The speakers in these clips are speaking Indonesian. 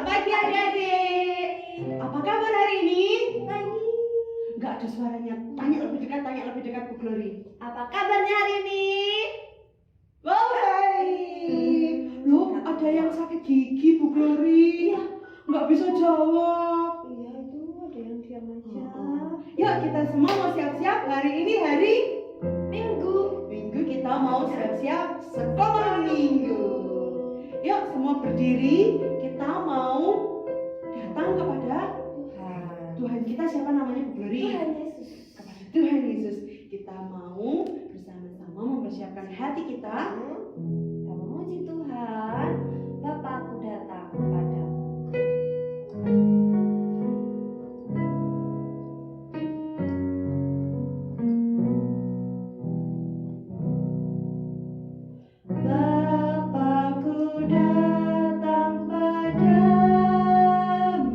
pagi adik-adik. Apa kabar hari ini? Pagi. Enggak ada suaranya. Tanya lebih dekat Bu Glory. Apa kabarnya hari ini? Baik. Loh, ada yang sakit gigi Bu Glory. Iya. Enggak bisa jawab. Iya, itu ada yang diam aja. Yuk kita semua mau siap-siap. Hari ini hari Minggu. Minggu, kita mau siap-siap sekolah Minggu. Yuk semua berdiri. Kita mau datang kepada Tuhan kita. Siapa namanya Bu Glory? Tuhan Yesus. Kepada Tuhan Yesus. Kita mau bersama-sama mempersiapkan hati kita. Kita memuji Tuhan. Bapa, aku datang kepadamu. Bapakku datang padamu,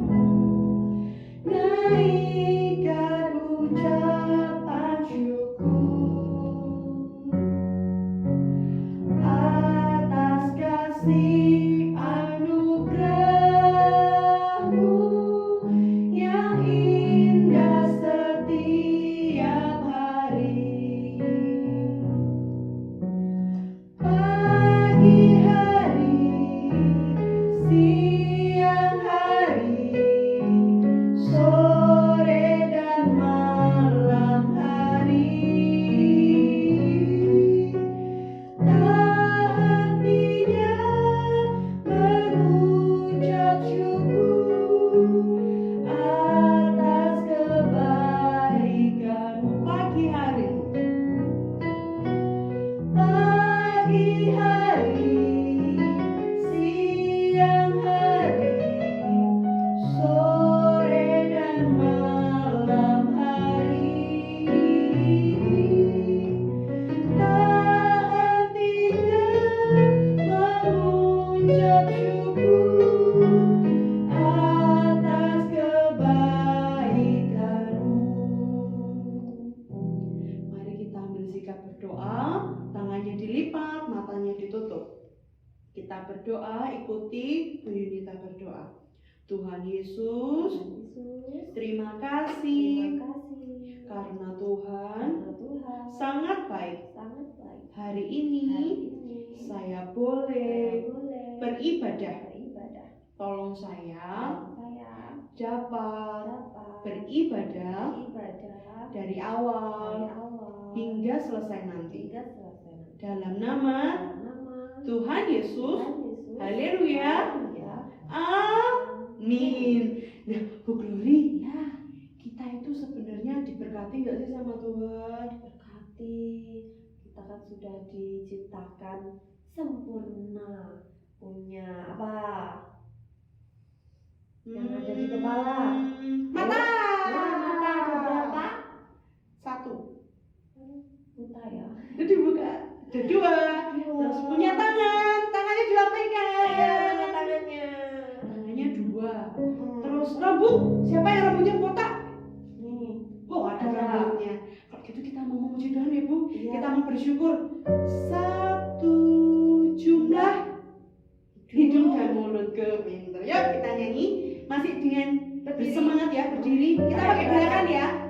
naikkan ucapan syukur atas kasih anugerah-Mu yang indah setiap hari. Pagi hari, siang hari, sore dan malam hari, tak hentinya mengucap syukur atas kebaikan-Mu. Pagi hari, siang hari, sore dan malam hari, tak hentinya mengucap syukur atas kebaikan-Mu. Mari kita ambil sikap berdoa, tangannya dilipat, matanya ditutup. Kita berdoa, ikuti Bu Yunita berdoa. Tuhan Yesus, terima kasih karena Tuhan sangat baik. Hari ini saya boleh beribadah. Tolong saya dapat beribadah dari awal hingga selesai nanti. Dalam nama Tuhan Yesus, haleluya, amin. Nah, Bu Glory, kita itu sebenarnya diberkati nggak sih sama Tuhan? Diberkati. Kita kan sudah diciptakan sempurna. Punya apa? Yang ada di kepala. Mata. Mata ada berapa? 1. Buta ya. Itu dibuka. Ada 2. Terus punya tangannya dilambaikan. Mana tangannya? Tangannya 2. Terus rambut, siapa yang rambutnya botak? Nih. Oh, ada rambutnya. Kalau gitu kita mau memuji Tuhan ya Bu. Iya. Kita mau bersyukur. 1 jumlah hidung dan mulut pintar. Yuk kita nyanyi. Masih dengan bersemangat ya, berdiri. Kita pakai gerakan ya.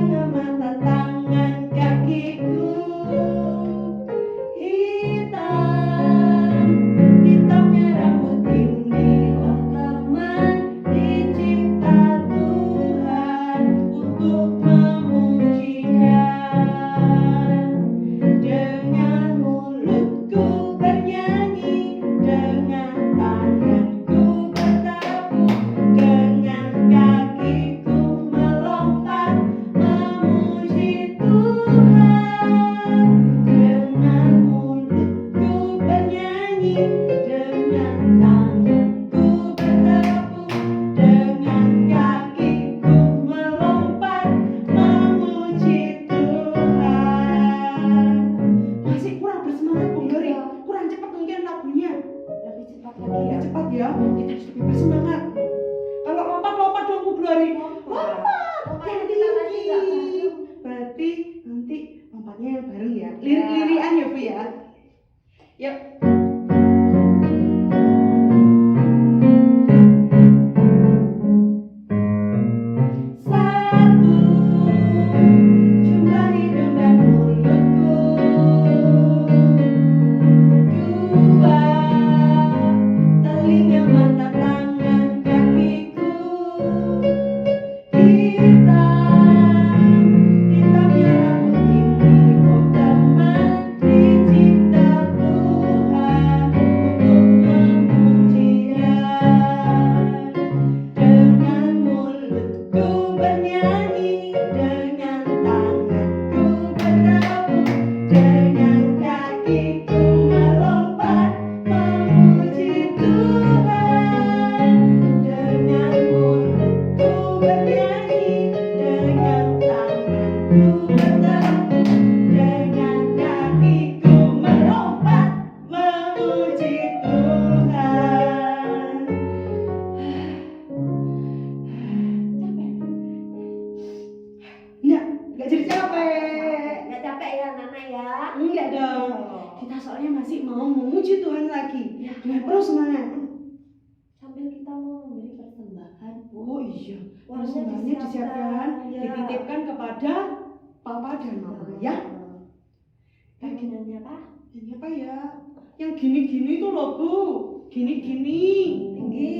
Mata pokoknya yang bareng ya. Lirik-lirikan ya Bu ya. Yuk. Satu, jumlah hidung dan mulutku. Dua, telinga, mata, tangan, kakiku. Hitamnya rambut ini potongan dicipta Tuhan untuk memuji Dia. Dengan mulutku bernyanyi, dengan tanganku bertabur, dengan kakiku melompat memuji Tuhan. Dengan mulutku bernyanyi, dengan tanganku bertabur, dengan kakiku melompat memuji Tuhan. Enggak jadi capek. Nggak capek ya Nana ya? Enggak dong. Kita soalnya masih mau memuji Tuhan lagi. Dengan penuh semangat. Sambil kita mau memberi persembahan. Oh iya. Uangnya Persembahannya disiapkan, ya. dititipkan kepada Papa dan Mama ya. Bagiannya apa? Ini apa ya? Yang gini-gini tuh loh Bu. Gini-gini. Tinggi,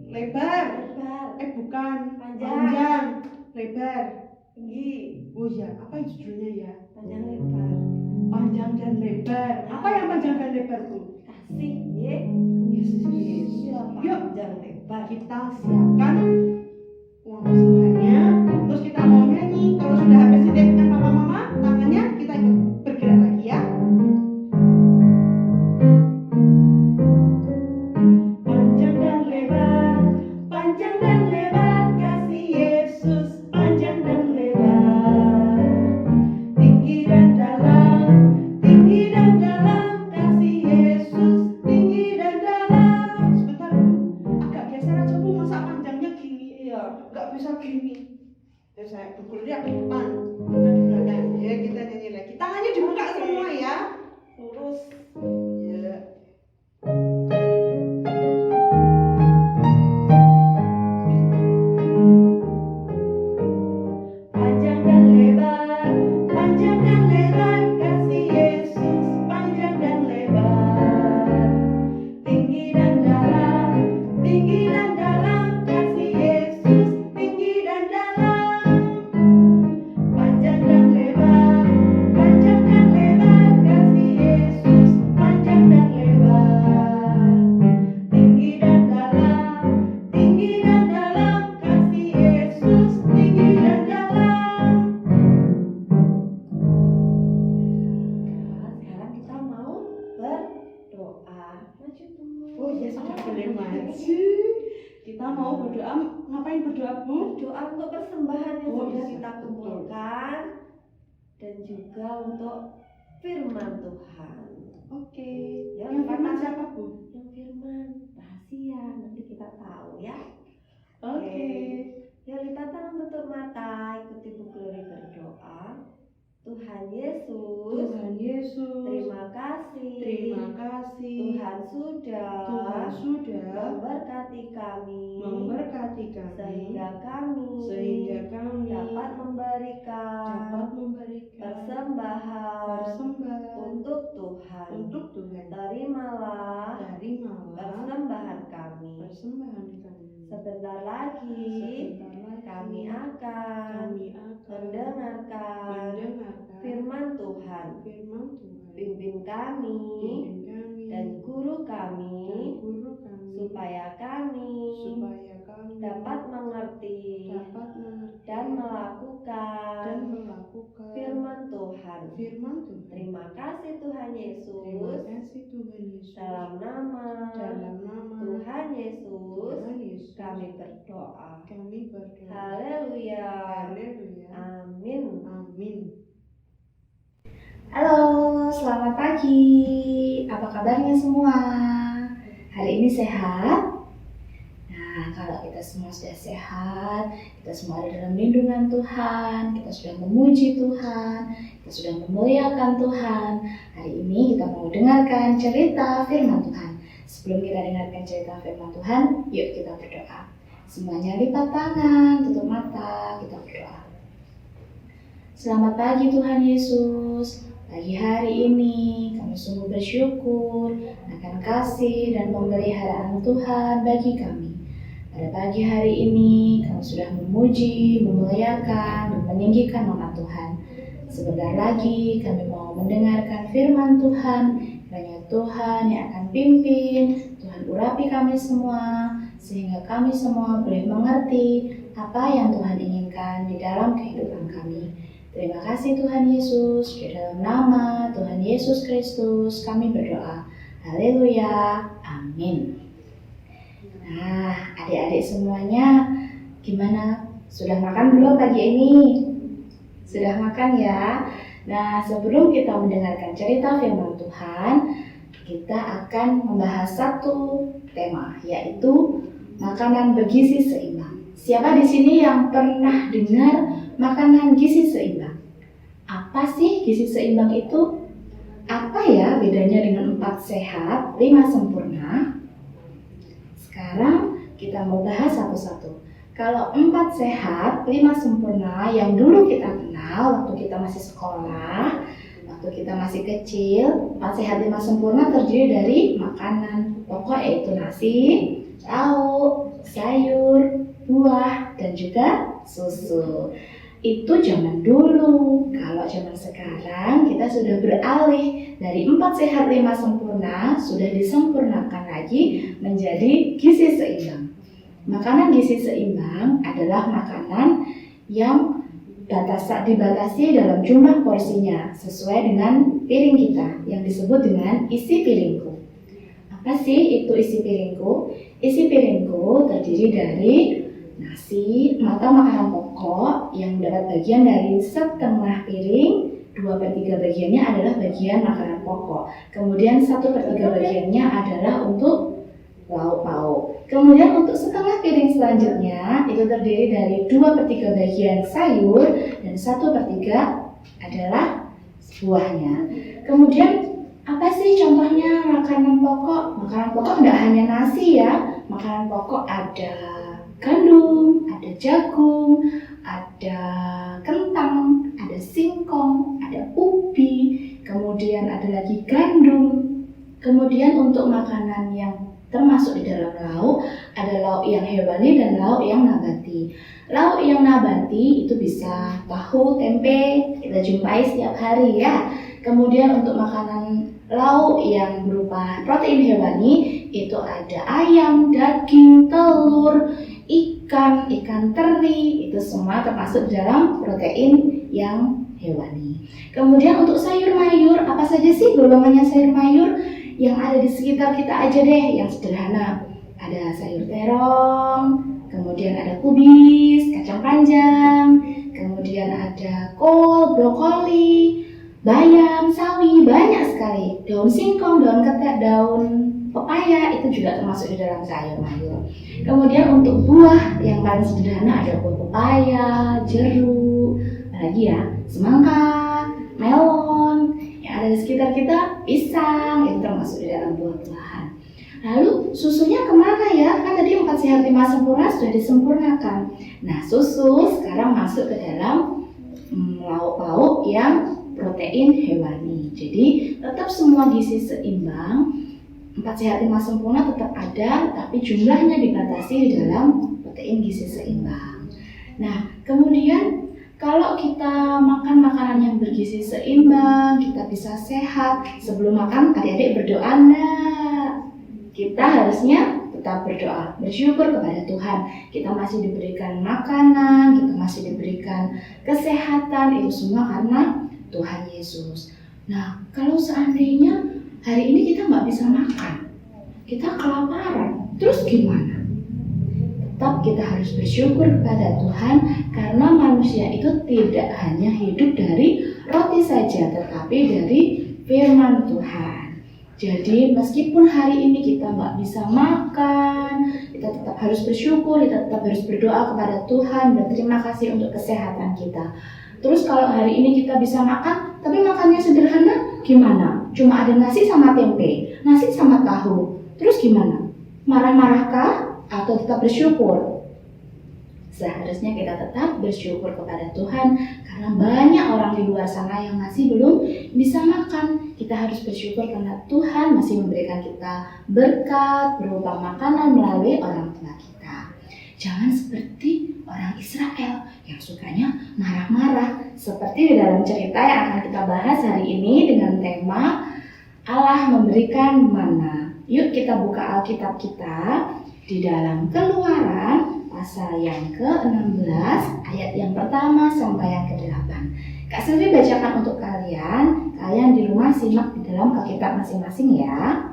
Lebar. lebar, Bukan. Panjang. Lebar. tinggi, Oh iya, apa judulnya ya? panjang, lebar. Panjang dan lebar. Apa yang panjang dan lebar Bu? Kasih, ye. Yesus. Iya, Yuk, panjang, lebar. kita siapkan uang persembahannya. Terus kita mau nyanyi. Kalau sudah habis titipkan Papa Mama, tangannya kita ikut bergerak lagi ya. Panjang dan lebar kasih Yesus, panjang dan lebar. Tinggi dan dalam kasih Yesus, tinggi dan dalam. Sebentar Bu, agak geser aja Bu, masa panjangnya gini? Iya, nggak bisa gini. Ya saya pukulnya ke depan, kita di belakang. Ya kita nyanyi lagi. Tangannya dibuka semua ya, lurus. Ya. Panjang dan lebar kasih Yesus, panjang dan lebar. Tinggi dan dalam kasih Yesus, tinggi dan dalam. Panjang dan lebar kasih Yesus, panjang dan lebar. Tinggi dan dalam kasih Yesus, tinggi dan dalam. Nah, sekarang kita mau berdoa. Maju dulu. Oh iya sudah boleh maju. Kita mau berdoa. Ngapain berdoa Bu? Berdoa untuk persembahan yang Oh, sudah iya, kita betul. kumpulkan dan juga untuk firman Tuhan. Oke. Ya, Yang firman Bapak. siapa Bu? Yang firman rahasia nanti kita tahu ya. Oke. Ya, lipat tangan, tutup mata, ikuti Bu Glory berdoa. Tuhan Yesus, Tuhan Yesus, terima kasih. Tuhan sudah memberkati kami, sehingga kami dapat memberikan persembahan untuk Tuhan. Terimalah persembahan kami. Sebentar lagi kami akan mendengarkan firman Tuhan. Pimpin kami dan guru kami supaya kami dapat mengerti dan melakukan firman Tuhan. Terima kasih Tuhan Yesus. Dalam nama Tuhan Yesus kami berdoa. Haleluya. Amin. Halo, selamat pagi. Apa kabarnya semua? Hari ini sehat? Nah, Nah, kalau kita semua sudah sehat, kita semua ada dalam lindungan Tuhan, kita sudah memuji Tuhan, kita sudah memuliakan Tuhan. Hari ini kita mau dengarkan cerita firman Tuhan. Sebelum kita dengarkan cerita firman Tuhan, yuk kita berdoa. Semuanya lipat tangan, tutup mata, kita berdoa. Selamat pagi Tuhan Yesus. Pagi hari ini kami sungguh bersyukur akan kasih dan pemeliharaan Tuhan bagi kami. Pada pagi hari ini kami sudah memuji, memuliakan, dan meninggikan nama Tuhan. Sebentar lagi kami mau mendengarkan firman Tuhan. Kiranya Tuhan yang akan pimpin, Tuhan urapi kami semua, sehingga kami semua boleh mengerti apa yang Tuhan inginkan di dalam kehidupan kami. Terima kasih Tuhan Yesus, di dalam nama Tuhan Yesus Kristus kami berdoa. Haleluya, amin. Nah, adik-adik semuanya gimana? Sudah makan belum pagi ini? Sudah makan ya? Nah, sebelum kita mendengarkan cerita firman Tuhan, kita akan membahas satu tema, yaitu makanan bergizi seimbang. Siapa di sini yang pernah dengar makanan gizi seimbang? Apa sih gizi seimbang itu? Apa ya bedanya dengan 4 sehat, 5 sempurna? Sekarang kita mau bahas satu-satu. Kalau 4 sehat, 5 sempurna yang dulu kita kenal waktu kita masih sekolah, waktu kita masih kecil, 4 sehat 5 sempurna terdiri dari makanan pokok yaitu nasi, lauk, sayur, buah, dan juga susu. Itu zaman dulu. Kalau zaman sekarang kita sudah beralih dari 4 sehat 5 sempurna, sudah disempurnakan lagi menjadi gizi seimbang. Makanan gizi seimbang adalah makanan yang dibatasi dalam jumlah porsinya sesuai dengan piring kita yang disebut dengan isi piringku. Apa sih itu isi piringku? Isi piringku terdiri dari nasi atau makanan pokok yang mendapat bagian dari setengah piring, 2/3 bagiannya adalah bagian makanan pokok. Kemudian 1/3 bagiannya adalah untuk lauk pauk. Kemudian untuk setengah piring selanjutnya itu terdiri dari 2/3 bagian sayur dan 1/3 adalah buahnya. Kemudian apa sih contohnya makanan pokok? Makanan pokok tidak hanya nasi ya. Makanan pokok ada gandum, ada jagung, ada kentang, ada singkong, ada ubi, kemudian ada lagi gandum. Kemudian untuk makanan yang termasuk di dalam lauk ada lauk yang hewani dan lauk yang nabati. Lauk yang nabati itu bisa tahu, tempe, kita jumpai setiap hari ya. Kemudian untuk makanan lauk yang berupa protein hewani itu ada ayam, daging, telur, ikan teri, itu semua termasuk dalam protein yang hewani. Kemudian untuk sayur mayur, apa saja sih golongannya sayur mayur? Yang ada di sekitar kita aja deh, yang sederhana. Ada sayur terong, kemudian ada kubis, kacang panjang, kemudian ada kol, brokoli, bayam, sawi, banyak sekali. Daun singkong, daun ketek, daun pepaya itu juga termasuk di dalam sayur mayur. Kemudian untuk buah yang paling sederhana ada buah pepaya, jeruk, apalagi ya, semangka, melon. Yang ada di sekitar kita, pisang, itu termasuk di dalam buah-buahan. Lalu susunya kemana ya? Kan tadi 4 sehat 5 sempurna sudah disempurnakan. Nah, susu sekarang masuk ke dalam lauk-lauk yang protein hewani. Jadi tetap semua gizi seimbang, 4 sehat 5 sempurna tetap ada, tapi jumlahnya dibatasi di dalam protein gizi seimbang. Nah, kemudian kalau kita makan makanan yang bergizi seimbang, kita bisa sehat. Sebelum makan, adik-adik berdoa enggak? Kita harusnya tetap berdoa, bersyukur kepada Tuhan. Kita masih diberikan makanan, kita masih diberikan kesehatan, itu semua karena Tuhan Yesus. Nah, kalau seandainya hari ini kita nggak bisa makan, kita kelaparan, terus gimana? Tetap kita harus bersyukur kepada Tuhan karena manusia itu tidak hanya hidup dari roti saja, tetapi dari firman Tuhan. Jadi meskipun hari ini kita nggak bisa makan, kita tetap harus bersyukur, kita tetap harus berdoa kepada Tuhan, berterima kasih untuk kesehatan kita. Terus kalau hari ini kita bisa makan, tapi makannya sederhana, gimana? Cuma ada nasi sama tempe, nasi sama tahu. Terus gimana? Marah-marahkah atau tetap bersyukur? Seharusnya kita tetap bersyukur kepada Tuhan karena banyak orang di luar sana yang masih belum bisa makan. Kita harus bersyukur karena Tuhan masih memberikan kita berkat berupa makanan melalui orang tua kita. Jangan seperti orang Israel yang sukanya marah-marah. Seperti di dalam cerita yang akan kita bahas hari ini dengan tema Allah memberikan mana. Yuk kita buka Alkitab kita di dalam Keluaran pasal yang ke-16 ayat yang pertama sampai yang ke-8. Kak Selvi bacakan untuk kalian. Kalian di rumah simak di dalam Alkitab masing-masing ya.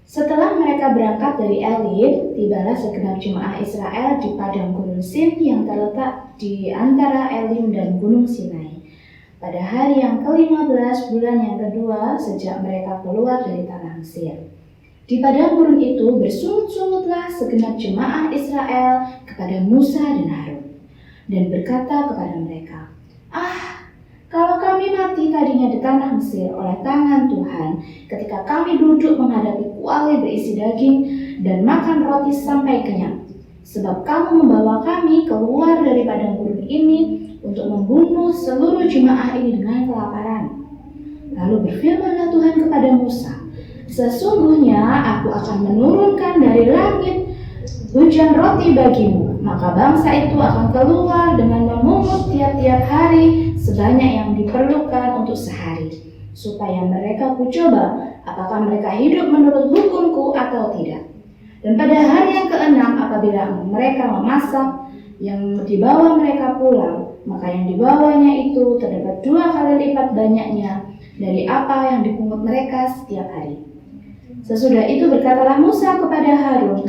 Setelah mereka berangkat dari Elim, tibalah segenap jemaah Israel di padang gunung Sin yang terletak di antara Elim dan gunung Sinai. Pada hari yang ke-15 bulan yang kedua sejak mereka keluar dari tanah Mesir. Di padang gurun itu bersungut-sungutlah segenap jemaah Israel kepada Musa dan Harun dan berkata kepada mereka, kalau kami mati tadinya di tanah Mesir oleh tangan Tuhan ketika kami duduk menghadapi kuali berisi daging dan makan roti sampai kenyang. Sebab kamu membawa kami keluar dari padang gurun ini untuk membunuh seluruh jemaah ini dengan kelaparan. Lalu berfirmanlah Tuhan kepada Musa, sesungguhnya aku akan menurunkan dari langit hujan roti bagimu, maka bangsa itu akan keluar dengan memungut tiap-tiap hari sebanyak yang diperlukan untuk sehari, supaya mereka kucoba apakah mereka hidup menurut hukumku atau tidak. Dan pada hari yang ke-6 apabila mereka memasak yang dibawa mereka pulang, maka yang dibawanya itu terdapat 2 kali lipat banyaknya dari apa yang dipungut mereka setiap hari. Sesudah itu berkatalah Musa kepada Harun,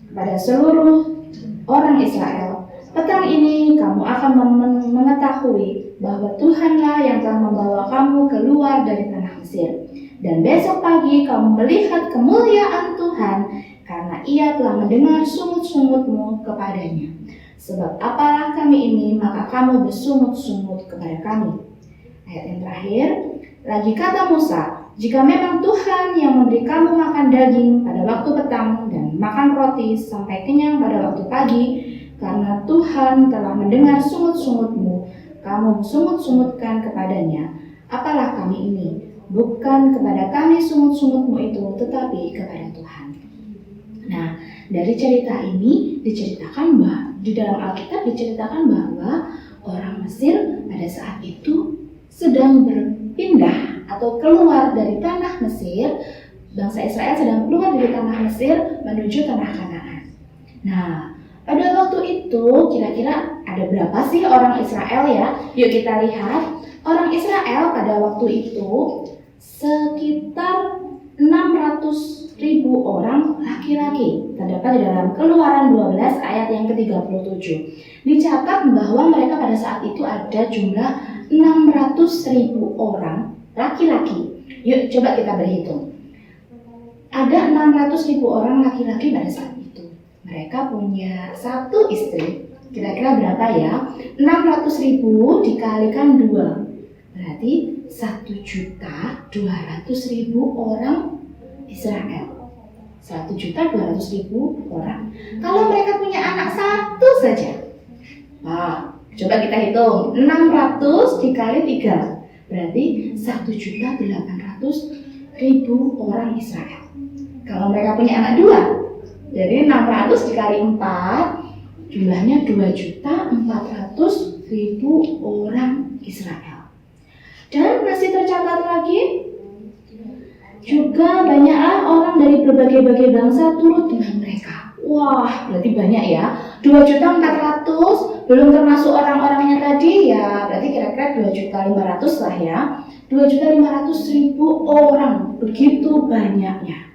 kepada seluruh orang Israel, petang ini kamu akan mengetahui bahwa Tuhanlah yang telah membawa kamu keluar dari tanah Mesir. Dan besok pagi kamu melihat kemuliaan Tuhan, karena Ia telah mendengar sungut-sungutmu kepadanya. Sebab apalah kami ini, maka kamu bersungut-sungut kepada kami. Ayat yang terakhir, lagi kata Musa, jika memang Tuhan yang memberi kamu makan daging pada waktu petang dan makan roti sampai kenyang pada waktu pagi, karena Tuhan telah mendengar sungut-sungutmu, kamu sungut-sungutkan kepadanya. Apalah kami ini? Bukan kepada kami sungut-sungutmu itu, tetapi kepada Tuhan. Nah, dari cerita ini diceritakan bahwa di dalam Alkitab diceritakan bahwa orang Mesir pada saat itu sedang berpindah atau keluar dari tanah Mesir. Bangsa Israel sedang keluar dari tanah Mesir menuju tanah Kanaan. Nah, pada waktu itu kira-kira ada berapa sih orang Israel ya? Yuk kita lihat. Orang Israel pada waktu itu sekitar 600.000 orang laki-laki. Terdapat di dalam Keluaran 12 ayat yang ke-37. Dicatat bahwa mereka pada saat itu ada jumlah 600.000 orang laki-laki. Yuk coba kita berhitung. Ada 600.000 orang laki-laki pada saat itu. Mereka punya satu istri. Kira-kira berapa ya? 600.000 dikalikan 2. Berarti 1.200.000 orang Israel. 1.200.000 orang. Kalau mereka punya anak satu saja. Nah, coba kita hitung. 600 dikali 3. Berarti 1.800.000 orang Israel. Kalau mereka punya anak 2. Jadi 600 dikali 4. Jumlahnya 2.400.000 orang Israel. Dan masih tercatat lagi, juga banyaklah orang dari berbagai-bagai bangsa turut dengan mereka. Wah, berarti banyak ya. 2.400.000, belum termasuk orang-orangnya tadi ya. Berarti kira-kira 2.500.000 lah ya. 2.500.000 orang, begitu banyaknya.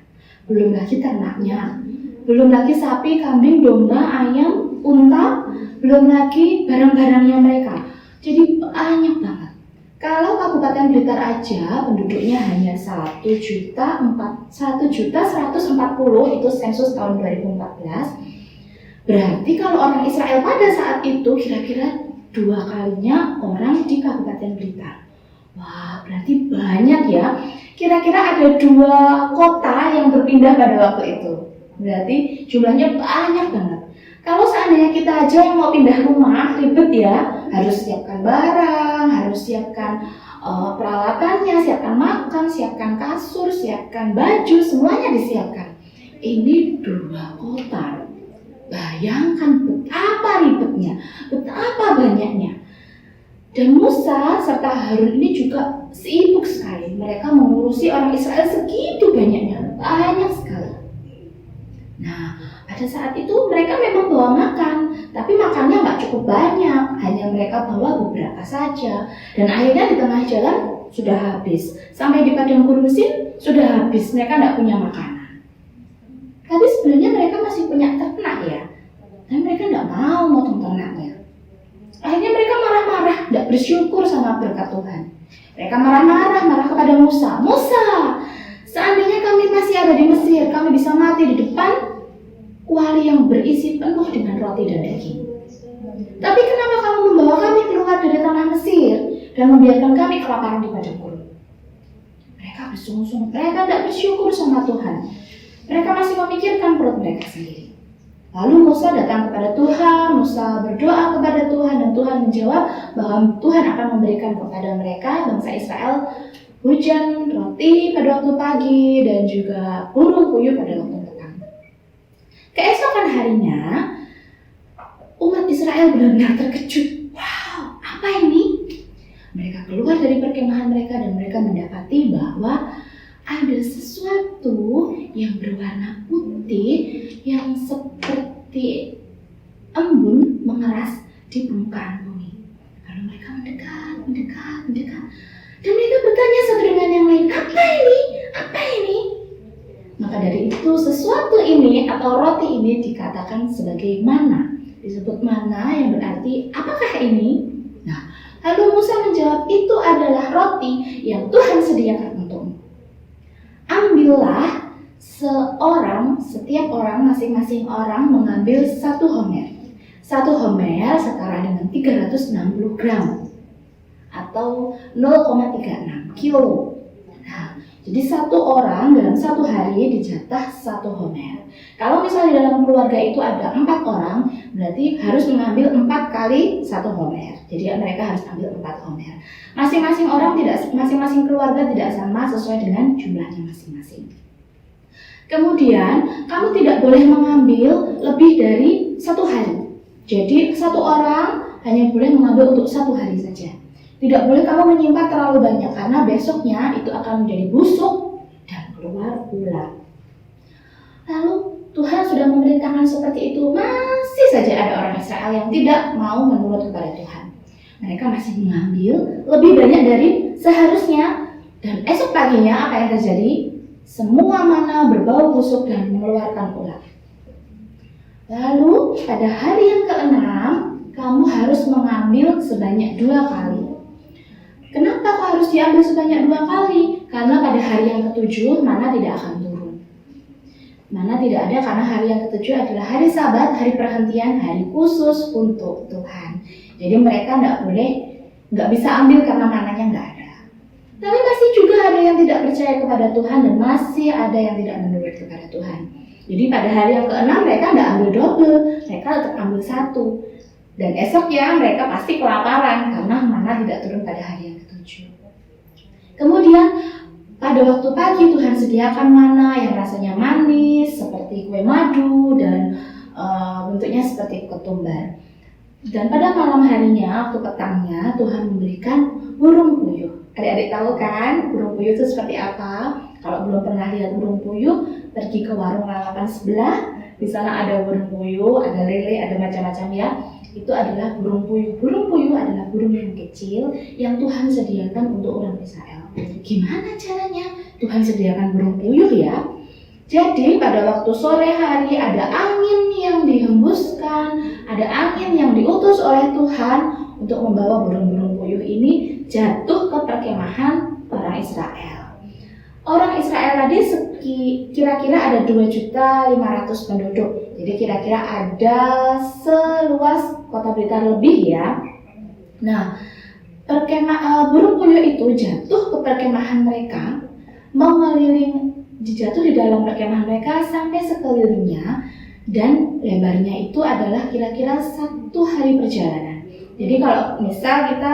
Belum lagi ternaknya. Belum lagi sapi, kambing, domba, ayam, unta. Belum lagi barang-barangnya mereka. Jadi banyak banget. Kalau kamu Kabupaten Blitar aja penduduknya hanya 1.140.000 itu sensus tahun 2014. Berarti kalau orang Israel pada saat itu kira-kira 2 kalinya orang di Kabupaten Blitar. Wah, berarti banyak ya. Kira-kira ada 2 kota yang berpindah pada waktu itu. Berarti jumlahnya banyak banget. Kalau seandainya kita aja yang mau pindah rumah, ribet ya. Harus siapkan barang, harus siapkan peralatannya, siapkan makan, siapkan kasur, siapkan baju, semuanya disiapkan. Ini 2 kota. Bayangkan betapa ribetnya, betapa banyaknya. Dan Musa serta Harun ini juga sibuk sekali. Mereka mengurusi orang Israel segitu banyaknya, banyak sekali. Nah, pada saat itu mereka memang bawa makan, tapi makannya nggak cukup banyak, hanya mereka bawa beberapa saja. Dan akhirnya di tengah jalan sudah habis, sampai di padang gurun Sin sudah habis, mereka nggak punya makanan. Tapi sebenarnya mereka masih punya ternak ya, dan mereka nggak mau motong ternaknya. Akhirnya mereka marah-marah, nggak bersyukur sama berkat Tuhan. Mereka marah kepada Musa. Musa, seandainya kami masih ada di Mesir, kami bisa mati di depan kuali yang berisi penuh dengan roti dan daging. Tapi kenapa kamu membawa kami keluar dari tanah Mesir dan membiarkan kami kelaparan di padang gurun? Mereka bersungut-sungut, mereka tidak bersyukur sama Tuhan. Mereka masih memikirkan perut mereka sendiri. Lalu Musa datang kepada Tuhan, Musa berdoa kepada Tuhan, dan Tuhan menjawab bahwa Tuhan akan memberikan kepada mereka, bangsa Israel, hujan, roti pada waktu pagi, dan juga burung puyuh pada waktu petang. Keesokan harinya, umat Israel benar-benar terkejut. Wow, apa ini? Mereka keluar dari perkemahan mereka dan mereka mendapati bahwa ada sesuatu yang berwarna putih yang seperti embun mengeras di permukaan bumi. Lalu mereka mendekat. Dan mereka bertanya satu dengan yang lain, apa ini? Apa ini? Maka dari itu sesuatu ini atau roti ini dikatakan sebagai mana. Disebut mana yang berarti apakah ini? Nah, lalu Musa menjawab, itu adalah roti yang Tuhan sediakan untukmu. Ambillah setiap orang, masing-masing orang mengambil 1 homer. 1 homer setara dengan 360 gram atau 0,36 kilo. Nah, jadi 1 orang dalam 1 hari dijatah 1 homer. Kalau misalnya dalam keluarga itu ada 4 orang, berarti harus mengambil 4 kali 1 homer. Jadi mereka harus ambil 4 homer. Masing-masing keluarga tidak sama sesuai dengan jumlahnya masing-masing. Kemudian, kamu tidak boleh mengambil lebih dari 1 hari. Jadi, 1 orang hanya boleh mengambil untuk 1 hari saja. Tidak boleh kamu menyimpan terlalu banyak, karena besoknya itu akan menjadi busuk dan keluar ular. Lalu, Tuhan sudah memerintahkan seperti itu, masih saja ada orang Israel yang tidak mau menurut kepada Tuhan. Mereka masih mengambil lebih banyak dari seharusnya, dan esok paginya apa yang terjadi? Semua mana berbau busuk dan mengeluarkan ular. Lalu pada hari yang ke-6 kamu harus mengambil sebanyak 2 kali. Kenapa harus diambil sebanyak 2 kali? Karena pada hari yang ke-7 mana tidak akan turun. Mana tidak ada, karena hari yang ke-7 adalah hari Sabat, hari perhentian, hari khusus untuk Tuhan. Jadi mereka nggak bisa ambil karena mananya nggak ada. Tapi masih juga ada yang tidak percaya kepada Tuhan dan masih ada yang tidak menurut kepada Tuhan. Jadi pada hari yang ke-6 mereka nggak ambil double, mereka tetap ambil 1. Dan esoknya mereka pasti kelaparan karena mana tidak turun pada hari yang ke-7. Kemudian pada waktu pagi Tuhan sediakan mana yang rasanya manis seperti kue madu dan bentuknya seperti ketumbar. Dan pada malam harinya, waktu petangnya, Tuhan memberikan burung puyuh. Adik-adik tahu kan burung puyuh itu seperti apa? Kalau belum pernah lihat burung puyuh, pergi ke warung lalapan sebelah. Di sana ada burung puyuh, ada lele, ada macam-macam ya. Itu adalah burung puyuh. Burung puyuh adalah burung yang kecil yang Tuhan sediakan untuk orang Israel. Gimana caranya Tuhan sediakan burung puyuh ya? Jadi pada waktu sore hari ada angin yang dihembuskan, ada angin yang diutus oleh Tuhan untuk membawa burung-burung puyuh ini jatuh ke perkemahan orang Israel tadi kira-kira ada 2.500.000 penduduk. Jadi kira-kira ada seluas kota Blitar lebih ya. Nah, burung puyuh itu jatuh ke perkemahan mereka, jatuh di dalam perkemahan mereka sampai sekelilingnya, dan lebarnya itu adalah kira-kira 1 hari perjalanan. Jadi kalau misal kita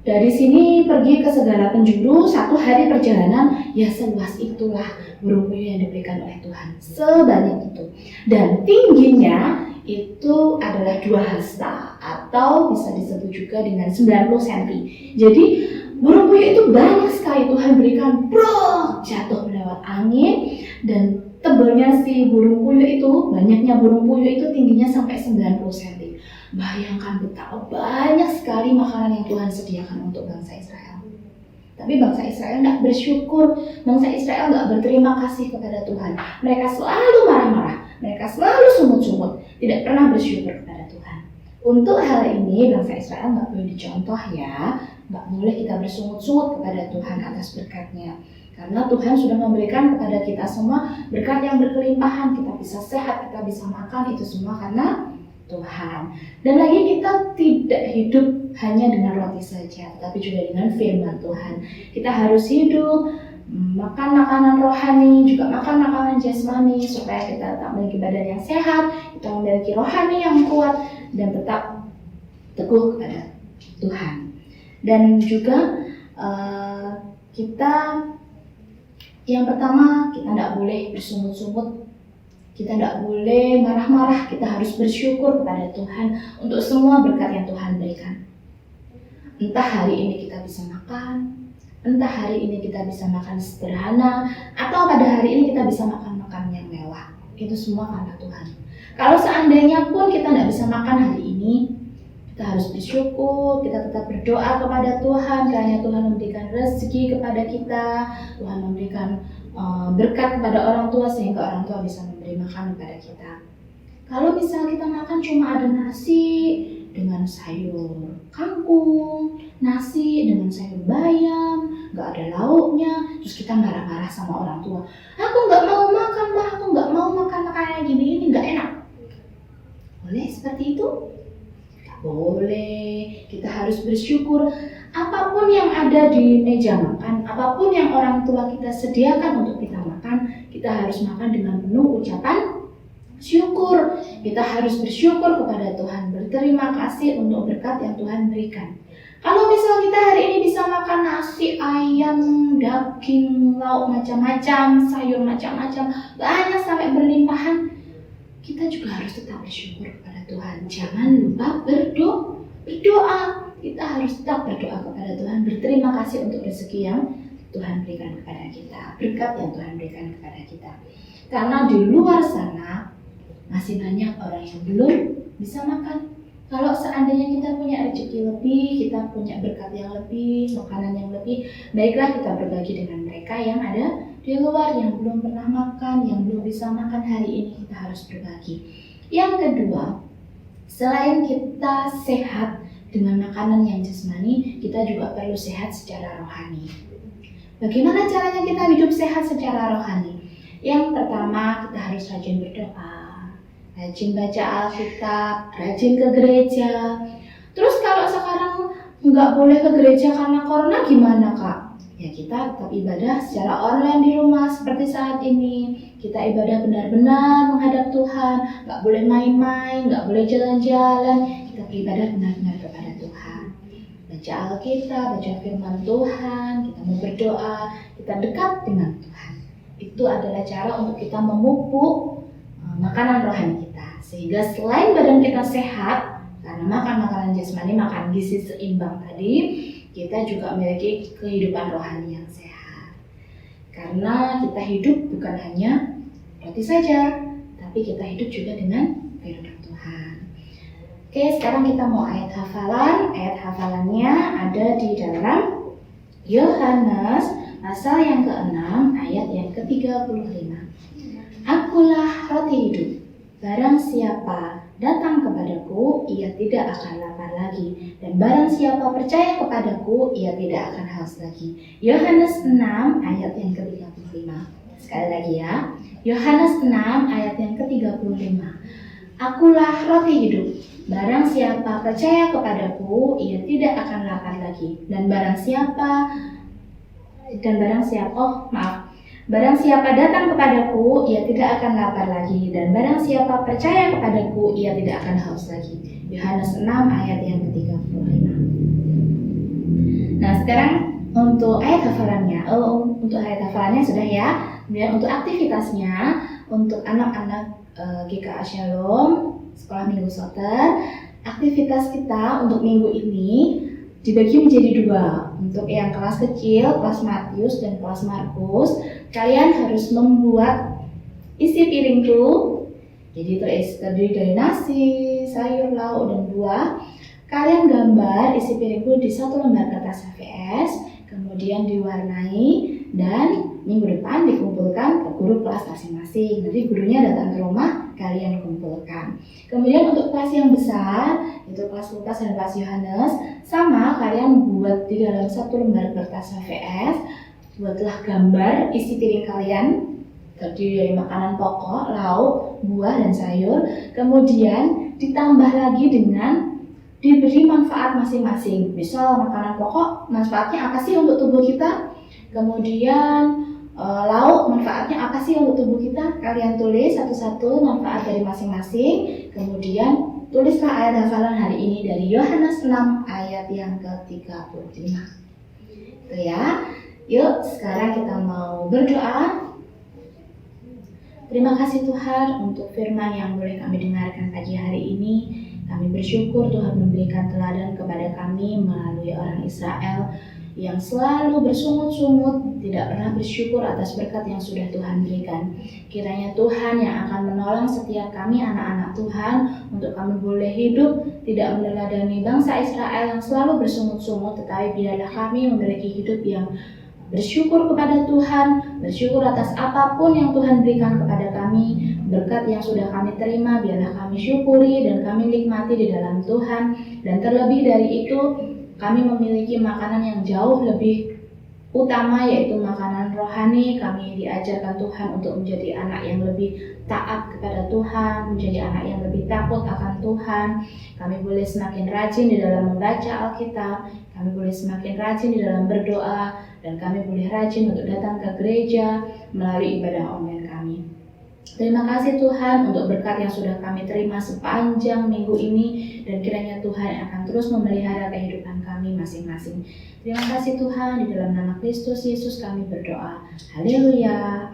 dari sini pergi ke segala penjuru 1 hari perjalanan, ya seluas itulah burung puyuh yang diberikan oleh Tuhan, sebanyak itu. Dan tingginya itu adalah 2 hasta atau bisa disebut juga dengan 90 cm. Jadi burung puyuh itu banyak sekali Tuhan berikan, jatuh lewat angin, dan tebelnya si burung puyuh itu, banyaknya burung puyuh itu tingginya sampai 90 cm. Bayangkan betapa banyak sekali makanan yang Tuhan sediakan untuk bangsa Israel. Tapi bangsa Israel tidak bersyukur, bangsa Israel tidak berterima kasih kepada Tuhan. Mereka selalu marah-marah, mereka selalu sungut-sungut, tidak pernah bersyukur kepada Tuhan. Untuk hal ini bangsa Israel tidak boleh dicontoh ya, tidak boleh kita bersungut-sungut kepada Tuhan atas berkatnya. Karena Tuhan sudah memberikan kepada kita semua berkat yang berkelimpahan, kita bisa sehat, kita bisa makan, itu semua karena Tuhan. Dan lagi kita tidak hidup hanya dengan roti saja, tetapi juga dengan firman Tuhan. Kita harus hidup, makan makanan rohani, juga makan makanan jasmani, supaya kita tetap memiliki badan yang sehat, kita memiliki rohani yang kuat, dan tetap teguh kepada Tuhan. Dan juga kita yang pertama, kita tidak boleh bersungut-sungut, kita tidak boleh marah-marah, kita harus bersyukur kepada Tuhan untuk semua berkat yang Tuhan berikan. Entah hari ini kita bisa makan, entah hari ini kita bisa makan sederhana, atau pada hari ini kita bisa makan yang mewah. Itu semua karena Tuhan. Kalau seandainya pun kita tidak bisa makan hari ini, kita harus bersyukur, kita tetap berdoa kepada Tuhan, karena Tuhan memberikan rezeki kepada kita, Tuhan memberikan berkat kepada orang tua sehingga orang tua bisa memberi makan kepada kita. Kalau misalnya kita makan cuma ada nasi dengan sayur kangkung, nasi dengan sayur bayam, nggak ada lauknya, terus kita marah-marah sama orang tua, aku nggak mau makan mah, aku nggak mau makan makanan gini, ini nggak enak. Boleh seperti itu? Nggak boleh. Kita harus bersyukur. Apapun yang ada di meja makan, apapun yang orang tua kita sediakan untuk kita makan, kita harus makan dengan penuh ucapan syukur. Kita harus bersyukur kepada Tuhan, berterima kasih untuk berkat yang Tuhan berikan. Kalau misal kita hari ini bisa makan nasi, ayam, daging, lauk macam-macam, sayur macam-macam, banyak sampai berlimpahan, kita juga harus tetap bersyukur kepada Tuhan. Jangan lupa berdoa. Kita harus tetap berdoa kepada Tuhan, berterima kasih untuk rezeki yang Tuhan berikan kepada kita, berkat yang Tuhan berikan kepada kita. Karena di luar sana masih banyak orang yang belum bisa makan. Kalau seandainya kita punya rezeki lebih, kita punya berkat yang lebih, makanan yang lebih, baiklah kita berbagi dengan mereka yang ada di luar, yang belum pernah makan, yang belum bisa makan. Hari ini kita harus berbagi. Yang kedua, selain kita sehat dengan makanan yang jasmani, kita juga perlu sehat secara rohani. Bagaimana caranya kita hidup sehat secara rohani? Yang pertama, kita harus rajin berdoa, rajin baca Alkitab, rajin ke gereja. Terus kalau sekarang nggak boleh ke gereja karena corona gimana Kak? Ya kita tetap ibadah secara online di rumah seperti saat ini. Kita ibadah benar-benar menghadap Tuhan, nggak boleh main-main, nggak boleh jalan-jalan. Kita beribadah benar-benar kepada Tuhan. Baca Alkitab, baca firman Tuhan, kita mau berdoa, kita dekat dengan Tuhan. Itu adalah cara untuk kita memupuk makanan rohani kita. Sehingga selain badan kita sehat, karena makan makanan jasmani, makan gizi seimbang tadi, kita juga memiliki kehidupan rohani yang sehat. Karena kita hidup bukan hanya roti saja, tapi kita hidup juga dengan firman Tuhan. Oke, sekarang kita mau ayat hafalan. Ayat hafalannya ada di dalam Yohanes pasal yang ke-6 ayat yang ke-35. Akulah roti hidup. Barang siapa datang kepadaku, ia tidak akan lapar lagi. Dan barang siapa percaya kepadaku, ia tidak akan haus lagi. Yohanes 6 ayat yang ke-35. Sekali lagi ya. Yohanes 6 ayat yang ke-35. Akulah roti hidup. Barang siapa percaya kepadaku, ia tidak akan lapar lagi. Dan barang siapa datang kepadaku, ia tidak akan lapar lagi. Dan barang siapa percaya kepadaku, ia tidak akan haus lagi. Yohanes 6 ayat yang ke-35. Nah, sekarang untuk ayat hafalannya. Untuk ayat hafalannya sudah ya. Kemudian untuk aktivitasnya, untuk anak-anak GKA Shalom Sekolah Minggu Soter, aktivitas kita untuk minggu ini dibagi menjadi 2. Untuk yang kelas kecil, kelas Matius dan kelas Markus, kalian harus membuat isi piringku. Jadi terdiri dari nasi, sayur, lauk, dan buah. Kalian gambar isi piringku di 1 lembar kertas HVS, kemudian diwarnai, dan minggu depan dikumpulkan ke guru kelas masing-masing. Nanti gurunya datang ke rumah, kalian kumpulkan. Kemudian untuk kelas yang besar, itu kelas Lukas dan kelas Yohanes, sama kalian buat di dalam 1 lembar kertas HVS, buatlah gambar isi piring kalian, terdiri dari makanan pokok, lauk, buah, dan sayur. Kemudian ditambah lagi dengan diberi manfaat masing-masing. Misal makanan pokok, manfaatnya apa sih untuk tubuh kita? Kemudian lauk, manfaatnya apa sih untuk tubuh kita? Kalian tulis satu-satu manfaat dari masing-masing. Kemudian tulislah ayat hafalan hari ini dari Yohanes 6 ayat yang ke-35. Itu ya. Yuk, sekarang kita mau berdoa. Terima kasih Tuhan untuk firman yang boleh kami dengarkan pagi hari ini. Kami bersyukur Tuhan memberikan teladan kepada kami melalui orang Israel yang selalu bersungut-sungut, tidak pernah bersyukur atas berkat yang sudah Tuhan berikan. Kiranya Tuhan yang akan menolong setiap kami anak-anak Tuhan untuk kami boleh hidup tidak meneladani bangsa Israel yang selalu bersungut-sungut, tetapi biarlah kami memiliki hidup yang bersyukur kepada Tuhan, bersyukur atas apapun yang Tuhan berikan kepada kami, berkat yang sudah kami terima, biarlah kami syukuri dan kami nikmati di dalam Tuhan. Dan terlebih dari itu, kami memiliki makanan yang jauh lebih utama, yaitu makanan rohani. Kami diajarkan Tuhan untuk menjadi anak yang lebih taat kepada Tuhan, menjadi anak yang lebih takut akan Tuhan. Kami boleh semakin rajin di dalam membaca Alkitab, kami boleh semakin rajin di dalam berdoa, dan kami boleh rajin untuk datang ke gereja melalui ibadah online kami. Terima kasih Tuhan untuk berkat yang sudah kami terima sepanjang minggu ini, dan kiranya Tuhan akan terus memelihara kehidupan kami masing-masing. Terima kasih Tuhan, di dalam nama Kristus Yesus kami berdoa. Haleluya.